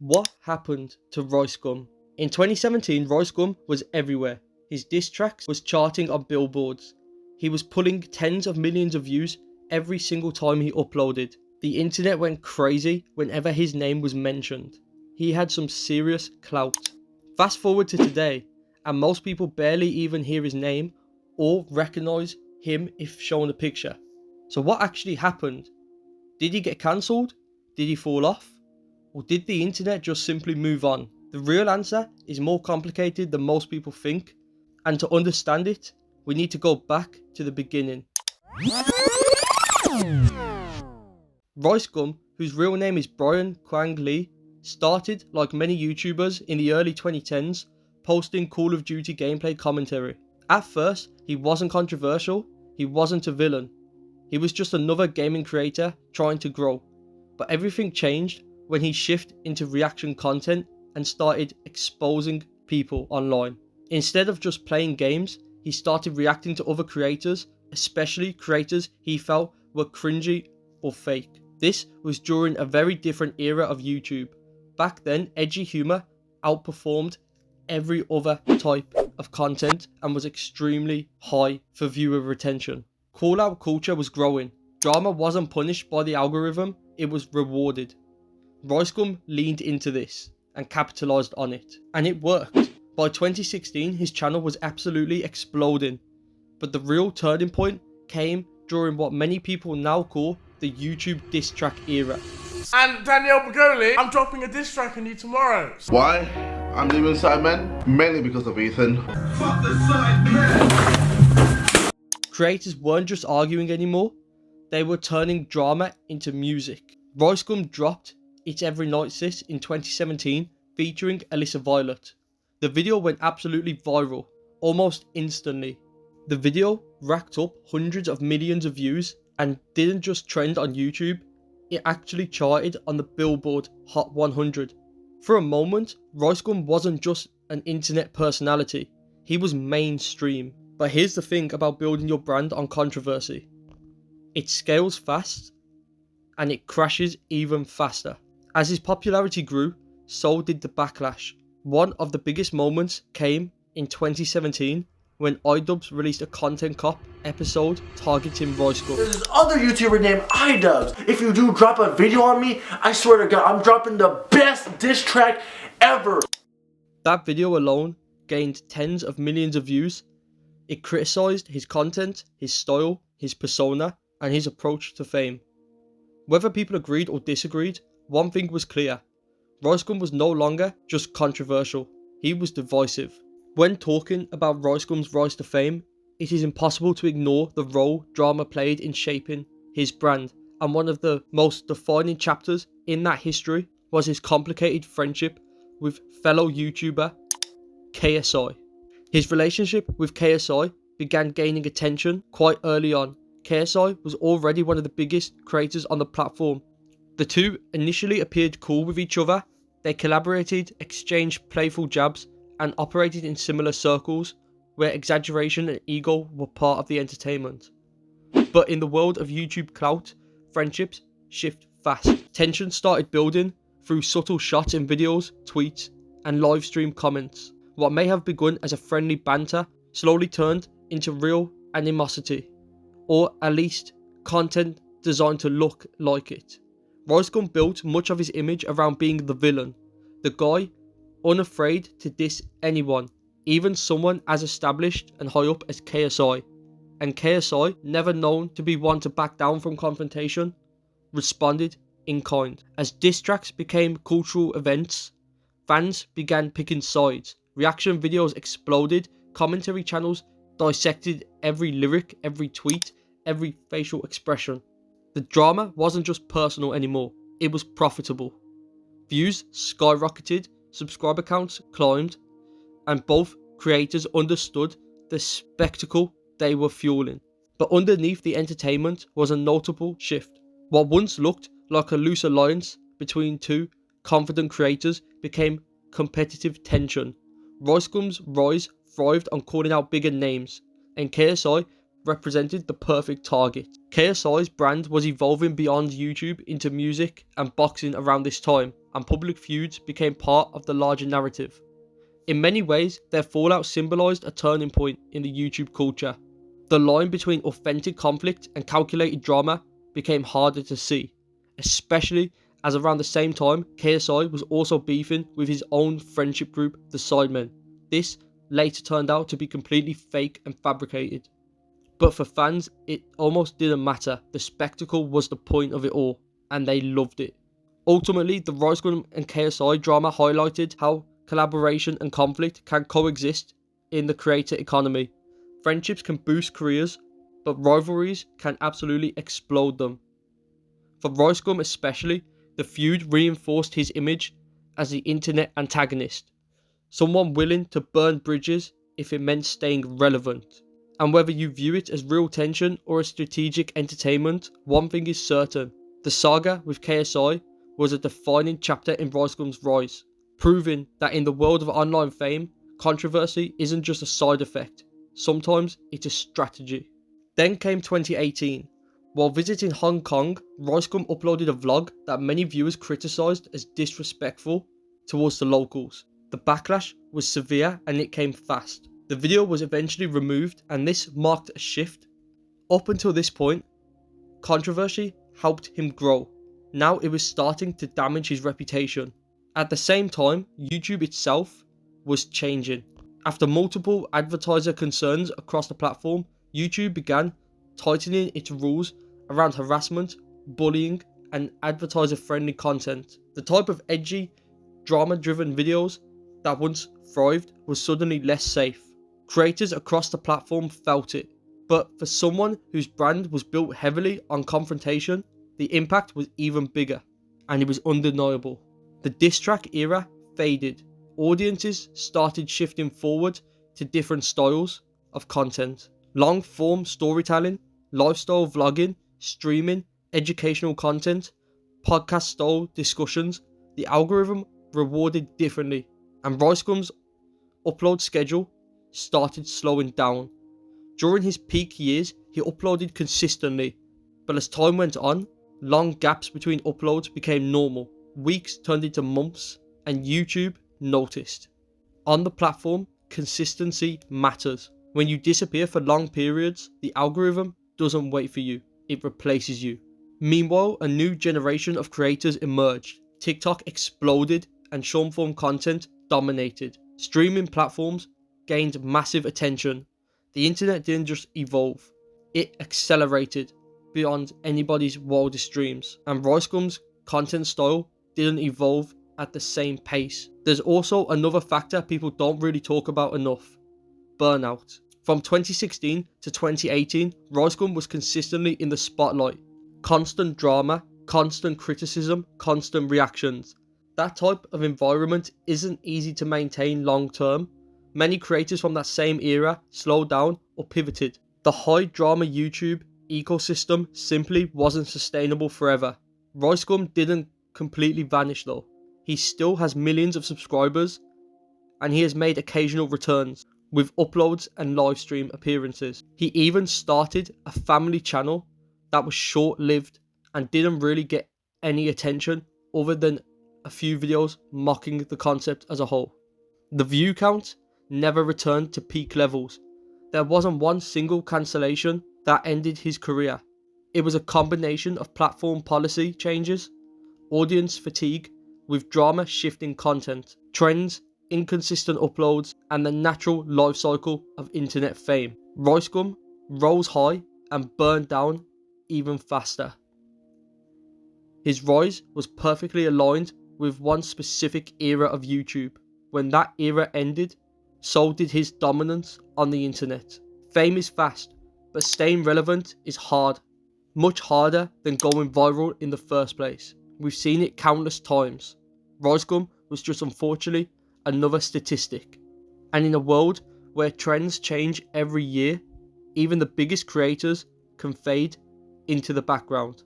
What happened to RiceGum? In 2017, RiceGum was everywhere. His diss tracks was charting on billboards. He was pulling tens of millions of views every single time he uploaded. The internet went crazy whenever his name was mentioned. He had some serious clout. Fast forward to today, and most people barely even hear his name or recognise him if shown a picture. So what actually happened? Did he get cancelled? Did he fall off? Or did the internet just simply move on? The real answer is more complicated than most people think, and to understand it, we need to go back to the beginning. RiceGum, whose real name is Brian Kwang Lee, started like many YouTubers in the early 2010s, posting Call of Duty gameplay commentary. At first, he wasn't controversial, he wasn't a villain. He was just another gaming creator trying to grow. But everything changed when he shifted into reaction content and started exposing people online. Instead of just playing games, he started reacting to other creators, especially creators he felt were cringy or fake. This was during a very different era of YouTube. Back then, edgy humour outperformed every other type of content and was extremely high for viewer retention. Call-out culture was growing. Drama wasn't punished by the algorithm, it was rewarded. RiceGum leaned into this and capitalised on it. And it worked. By 2016, his channel was absolutely exploding. But the real turning point came during what many people now call the YouTube diss track era. And Danielle Bugoli, I'm dropping a diss track on you tomorrow. Why? I'm leaving Sidemen? Mainly because of Ethan. Fuck the Sidemen! Creators weren't just arguing anymore, they were turning drama into music. RiceGum dropped It's Every Night Sis in 2017 featuring Alyssa Violet. The video went absolutely viral, almost instantly. The video racked up hundreds of millions of views and didn't just trend on YouTube, it actually charted on the Billboard Hot 100. For a moment, RiceGum wasn't just an internet personality, he was mainstream. But here's the thing about building your brand on controversy. It scales fast, and it crashes even faster. As his popularity grew, so did the backlash. One of the biggest moments came in 2017 when iDubbbz released a Content Cop episode targeting RiceGum. There's this other YouTuber named iDubbbz. If you do drop a video on me, I swear to God, I'm dropping the best diss track ever. That video alone gained tens of millions of views. It criticised his content, his style, his persona, and his approach to fame. Whether people agreed or disagreed, one thing was clear. RiceGum was no longer just controversial, he was divisive. When talking about RiceGum's rise to fame, it is impossible to ignore the role drama played in shaping his brand, and one of the most defining chapters in that history was his complicated friendship with fellow YouTuber KSI. His relationship with KSI began gaining attention quite early on. KSI was already one of the biggest creators on the platform. The two initially appeared cool with each other, they collaborated, exchanged playful jabs, and operated in similar circles where exaggeration and ego were part of the entertainment. But in the world of YouTube clout, friendships shift fast. Tension started building through subtle shots in videos, tweets, and live stream comments. What may have begun as a friendly banter slowly turned into real animosity, or at least content designed to look like it. RiceGum built much of his image around being the villain, the guy unafraid to diss anyone, even someone as established and high up as KSI. And KSI, never known to be one to back down from confrontation, responded in kind. As diss tracks became cultural events, fans began picking sides. Reaction videos exploded, commentary channels dissected every lyric, every tweet, every facial expression. The drama wasn't just personal anymore, it was profitable. Views skyrocketed, subscriber counts climbed, and both creators understood the spectacle they were fueling. But underneath the entertainment was a notable shift. What once looked like a loose alliance between two confident creators became competitive tension. RiceGum's rise thrived on calling out bigger names, and KSI represented the perfect target. KSI's brand was evolving beyond YouTube into music and boxing around this time, and public feuds became part of the larger narrative. In many ways, their fallout symbolised a turning point in the YouTube culture. The line between authentic conflict and calculated drama became harder to see, especially as around the same time KSI was also beefing with his own friendship group, the Sidemen. This later turned out to be completely fake and fabricated. But for fans, it almost didn't matter. The spectacle was the point of it all, and they loved it. Ultimately, the RiceGum and KSI drama highlighted how collaboration and conflict can coexist in the creator economy. Friendships can boost careers, but rivalries can absolutely explode them. For RiceGum especially, the feud reinforced his image as the internet antagonist, someone willing to burn bridges if it meant staying relevant. And whether you view it as real tension or as strategic entertainment, one thing is certain: the saga with KSI was a defining chapter in RiceGum's rise, proving that in the world of online fame, controversy isn't just a side effect, sometimes it's a strategy. Then came 2018. While visiting Hong Kong, RiceGum uploaded a vlog that many viewers criticised as disrespectful towards the locals. The backlash was severe and it came fast. The video was eventually removed, and this marked a shift. Up until this point, controversy helped him grow. Now it was starting to damage his reputation. At the same time, YouTube itself was changing. After multiple advertiser concerns across the platform, YouTube began tightening its rules around harassment, bullying, and advertiser-friendly content. The type of edgy, drama-driven videos that once thrived was suddenly less safe. Creators across the platform felt it, but for someone whose brand was built heavily on confrontation, the impact was even bigger, and it was undeniable. The diss track era faded. Audiences started shifting forward to different styles of content. Long-form storytelling, lifestyle vlogging, streaming, educational content, podcast-style discussions. The algorithm rewarded differently, and RiceGum's upload schedule started slowing down. During his peak years, he uploaded consistently, but as time went on, long gaps between uploads became normal. Weeks turned into months, and YouTube noticed. On the platform, consistency matters. When you disappear for long periods, the algorithm doesn't wait for you, it replaces you. Meanwhile, a new generation of creators emerged. TikTok exploded and short-form content dominated. Streaming platforms gained massive attention. The internet didn't just evolve, it accelerated beyond anybody's wildest dreams. And RiceGum's content style didn't evolve at the same pace. There's also another factor people don't really talk about enough: burnout. From 2016 to 2018, RiceGum was consistently in the spotlight. Constant drama, constant criticism, constant reactions. That type of environment isn't easy to maintain long term. Many creators from that same era slowed down or pivoted. The high drama YouTube ecosystem simply wasn't sustainable forever. RiceGum didn't completely vanish though. He still has millions of subscribers, and he has made occasional returns with uploads and live stream appearances. He even started a family channel that was short-lived and didn't really get any attention other than a few videos mocking the concept as a whole. The view count never returned to peak levels. There wasn't one single cancellation that ended his career. It was a combination of platform policy changes, audience fatigue, with drama shifting content, trends, inconsistent uploads, and the natural life cycle of internet fame. RiceGum rose high and burned down even faster. His rise was perfectly aligned with one specific era of YouTube. When that era ended, so did his dominance on the internet. Fame is fast, but staying relevant is hard. Much harder than going viral in the first place. We've seen it countless times. RiceGum was just unfortunately another statistic. And in a world where trends change every year, even the biggest creators can fade into the background.